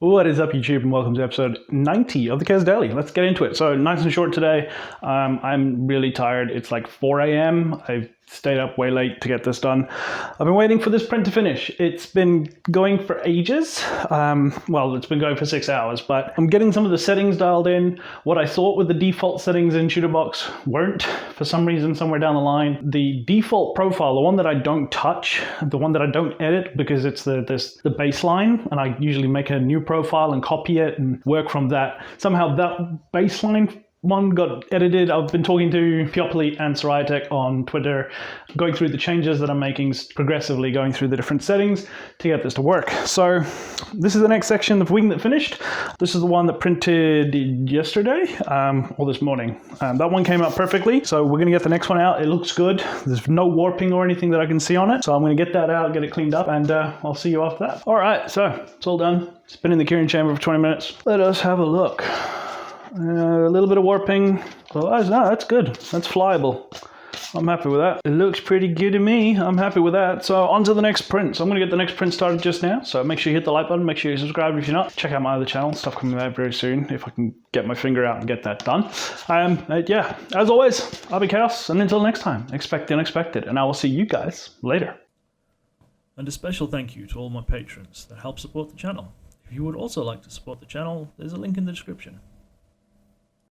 What is up, YouTube, and welcome to episode 90 of the Kes Daily. Let's get into it. So nice and short today. I'm really tired. It's like 4 a.m. I've stayed up way late to get this done. I've been waiting for this print to finish. It's been going for ages. Well, it's been going for 6 hours, but I'm getting some of the settings dialed in. What I thought with the default settings in Shooterbox weren't, for some reason, somewhere down the line. The default profile, the one that I don't touch, the one that I don't edit because it's the baseline, and I usually make a new profile and copy it and work from that. Somehow that baseline one got edited. I've been talking to Peopoly and Siraya on Twitter, going through the changes that I'm making, progressively going through the different settings to get this to work. So this is the next section of wing that finished. This is the one that printed yesterday or this morning. That one came out perfectly. So we're gonna get the next one out. It looks good. There's no warping or anything that I can see on it. So I'm gonna get that out, get it cleaned up, and I'll see you after that. All right, so it's all done. It's been in the curing chamber for 20 minutes. Let us have a look. A little bit of warping. Otherwise, no, that's good. That's flyable. I'm happy with that. It looks pretty good to me. I'm happy with that. So on to the next print. So I'm going to get the next print started just now. So make sure you hit the like button. Make sure you subscribe if you're not. Check out my other channel. Stuff coming out very soon if I can get my finger out and get that done. Yeah, as always, I'll be Chaos. And until next time, expect the unexpected. And I will see you guys later. And a special thank you to all my patrons that help support the channel. If you would also like to support the channel, there's a link in the description.